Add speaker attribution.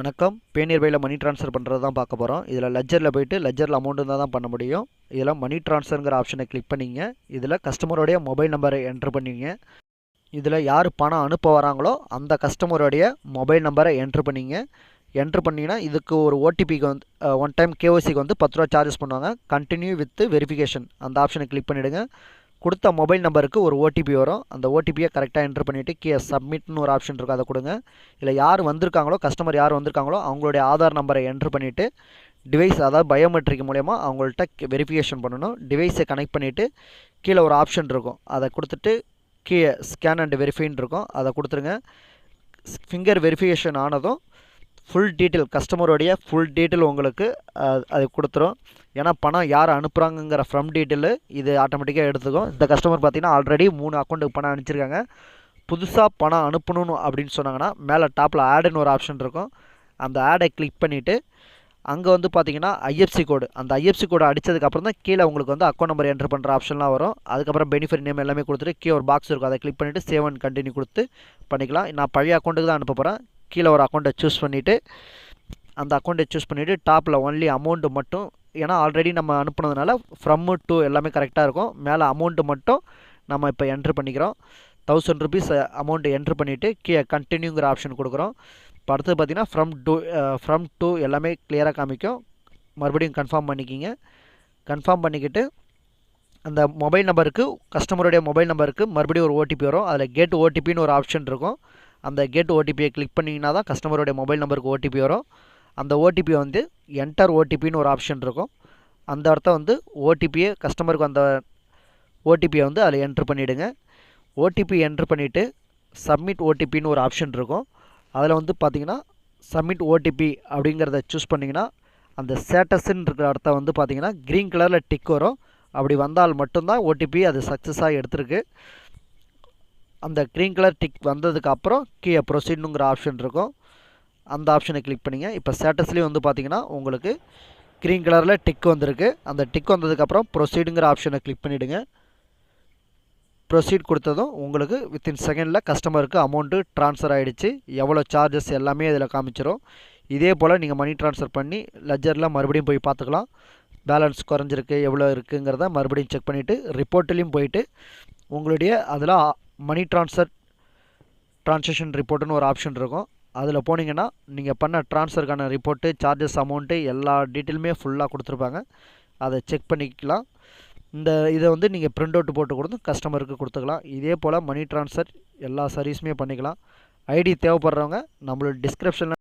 Speaker 1: வணக்கம். பேனியர்பையில் மணி ட்ரான்ஸ்ஃபர் பண்ணுறது தான் பார்க்க போகிறோம். இதில் லெட்ஜரில் போய்ட்டு லெட்ஜரில் அமௌண்ட் இருந்தால் தான் பண்ண முடியும். இதில் மணி ட்ரான்ஸ்ஃபருங்கிற ஆப்ஷனை கிளிக் பண்ணிங்க. இதில் கஸ்டமருடைய மொபைல் நம்பரை என்ட்ரு பண்ணிங்க. இதில் யார் பணம் அனுப்ப வராங்களோ அந்த கஸ்டமருடைய மொபைல் நம்பரை என்ட்ரு பண்ணிங்க. என்ட்ரு பண்ணிங்கன்னா இதுக்கு ஒரு ஓடிபிக்கு வந்து ஒன் டைம் கேஒய்சிக்கு வந்து 10 ரூபா சார்ஜஸ் பண்ணுவாங்க. கண்டினியூ வித் வெரிஃபிகேஷன் அந்த ஆப்ஷனை கிளிக் பண்ணிவிடுங்க. கொடுத்த மொபைல் நம்பருக்கு ஒரு ஓடிபி வரும். அந்த ஓடிபியை கரெக்டாக என்ட்ரு பண்ணிவிட்டு கீழே சப்மிட்னு ஒரு ஆப்ஷன் இருக்கும், அதை கொடுங்க. இல்லை யார் வந்திருக்காங்களோ கஸ்டமர் யார் வந்திருக்காங்களோ அவங்களுடைய ஆதார் நம்பரை என்ட்ரு பண்ணிவிட்டு டிவைஸ் அதாவது பயோமெட்ரிக் மூலயமா அவங்கள்ட்ட வெரிஃபிகேஷன் பண்ணணும். டிவைஸை கனெக்ட் பண்ணிவிட்டு கீழே ஒரு ஆப்ஷன் இருக்கும், அதை கொடுத்துட்டு கீழே ஸ்கேன் அண்ட் வெரிஃபைன்னு இருக்கும், அதை கொடுத்துருங்க. ஃபிங்கர் வெரிஃபிகேஷன் ஆனதும் ஃபுல் டீட்டெயில் கஸ்டமருடைய ஃபுல் டீட்டெயில் உங்களுக்கு அது கொடுத்துரும். ஏன்னா பணம் யார் அனுப்புகிறாங்கங்கிற ஃப்ரம் டீட்டெயிலு இது ஆட்டோமேட்டிக்காக எடுத்துக்கும். இந்த கஸ்டமர் பார்த்திங்கன்னா ஆல்ரெடி 3 அக்கௌண்ட்டுக்கு பணம் அனுப்பிச்சிருக்காங்க. புதுசாக பணம் அனுப்பணும் அப்படின்னு சொன்னாங்கன்னா மேலே டாப்பில் ஆடுன்னு ஒரு ஆப்ஷன் இருக்கும். அந்த ஆடை கிளிக் பண்ணிவிட்டு அங்கே வந்து பார்த்திங்கன்னா ஐஎஃப்சி கோடு, அந்த ஐஎஃப்சி கோடு அடித்ததுக்கப்புறம் தான் கீழே உங்களுக்கு வந்து அக்கௌண்ட் நம்பர் என்ட்ரு பண்ணுற ஆப்ஷன்லாம் வரும். அதுக்கப்புறம் பெனிஃபிட் நேம் எல்லாமே கொடுத்துட்டு கீழே ஒரு பாக்ஸ் இருக்கும், அதை கிளிக் பண்ணிவிட்டு சேவ் அண்ட் கண்டினியூ கொடுத்து பண்ணிக்கலாம். நான் பழைய அக்கௌண்ட்டுக்கு தான் அனுப்ப போகிறேன். கீழே ஒரு அக்கௌண்ட்டை சூஸ் பண்ணிவிட்டு அந்த அக்கௌண்ட்டை சூஸ் பண்ணிவிட்டு டாப்பில் ஒன்லி அமௌண்ட்டு மட்டும், ஏன்னா ஆல்ரெடி நம்ம அனுப்புனதுனால ஃப்ரம் டு எல்லாமே கரெக்டாக இருக்கும். மேலே அமௌண்ட்டு மட்டும் நம்ம இப்போ என்ட்ரு பண்ணிக்கிறோம். 1000 ருபீஸ் அமௌண்ட்டு என்ட்ரு பண்ணிவிட்டு கீழே கண்டினியூங்கிற ஆப்ஷன் கொடுக்குறோம். இப்போ அடுத்தது பார்த்திங்கன்னா ஃப்ரம் டு எல்லாமே கிளியராக காமிக்கும். மறுபடியும் கன்ஃபார்ம் பண்ணிக்கிங்க. கன்ஃபார்ம் பண்ணிக்கிட்டு அந்த மொபைல் நம்பருக்கு கஸ்டமருடைய மொபைல் நம்பருக்கு மறுபடியும் ஒரு ஓடிபி வரும். அதில் கெட் ஓடிபின்னு ஒரு ஆப்ஷன் இருக்கும். அந்த கெட் ஓடிபியை கிளிக் பண்ணிங்கன்னா தான் கஸ்டமருடைய மொபைல் நம்பருக்கு ஓடிபி வரும். அந்த ஓடிபி வந்து என்டர் ஓடிபின்னு ஒரு ஆப்ஷன் இருக்கும். அந்த இடத்த வந்து ஓடிபியை கஸ்டமருக்கு அந்த ஓடிபியை வந்து அதில் என்ட்ரு பண்ணிவிடுங்க. ஓடிபி என்ட்ரு பண்ணிவிட்டு சப்மிட் ஓடிபின்னு ஒரு ஆப்ஷன் இருக்கும். அதில் வந்து பார்த்திங்கன்னா சப்மிட் ஓடிபி அப்படிங்கிறத சூஸ் பண்ணிங்கன்னா அந்த ஸ்டேட்டஸ்ன்னு இருக்கிற இடத்த வந்து பார்த்திங்கன்னா க்ரீன் கலரில் டிக் வரும். அப்படி வந்தால் மட்டும்தான் ஓடிபி அது சக்ஸஸாக எடுத்திருக்கு. அந்த க்ரீன் கலர் டிக் வந்ததுக்கப்புறம் கீழே ப்ரொசீடுங்கிற ஆப்ஷன் இருக்கும், அந்த ஆப்ஷனை கிளிக் பண்ணிங்க. இப்போ ஸ்டேட்டஸ்லேயும் வந்து பார்த்திங்கன்னா உங்களுக்கு க்ரீன் கலரில் டிக் வந்திருக்கு. அந்த டிக் வந்ததுக்கப்புறம் ப்ரொசீடுங்கிற ஆப்ஷனை கிளிக் பண்ணிவிடுங்க. ப்ரொசீட் கொடுத்ததும் உங்களுக்கு வித்தின் செகண்டில் கஸ்டமருக்கு அமௌண்ட்டு ட்ரான்ஸ்ஃபர் ஆகிடுச்சு. எவ்வளோ சார்ஜஸ் எல்லாமே இதில் காமிச்சிடும். இதே போல் நீங்கள் மணி ட்ரான்ஸ்ஃபர் பண்ணி லெட்ஜரில் மறுபடியும் போய் பார்த்துக்கலாம். பேலன்ஸ் குறைஞ்சிருக்கு எவ்வளோ இருக்குங்கிறத மறுபடியும் செக் பண்ணிவிட்டு ரிப்போர்ட்லேயும் போயிட்டு உங்களுடைய அதில் மணி ட்ரான்சாக்ஷன் ரிப்போர்ட்டுன்னு ஒரு ஆப்ஷன் இருக்கும். அதில் போனீங்கன்னா நீங்கள் பண்ண ட்ரான்ஸ்ஃபருக்கான ரிப்போர்ட்டு, சார்ஜஸ், அமௌண்ட்டு எல்லா டீட்டெயிலுமே ஃபுல்லாக கொடுத்துருப்பாங்க. அதை செக் பண்ணிக்கலாம். இதை வந்து நீங்கள் பிரிண்ட் அவுட் போட்டு கொடுத்து கஸ்டமருக்கு கொடுத்துக்கலாம். இதே போல் மணி ட்ரான்ஸ்ஃபர் எல்லா சர்வீஸுமே பண்ணிக்கலாம். ஐடி தேவைப்படுறவங்க நம்மளோட டிஸ்கிரிப்ஷனில்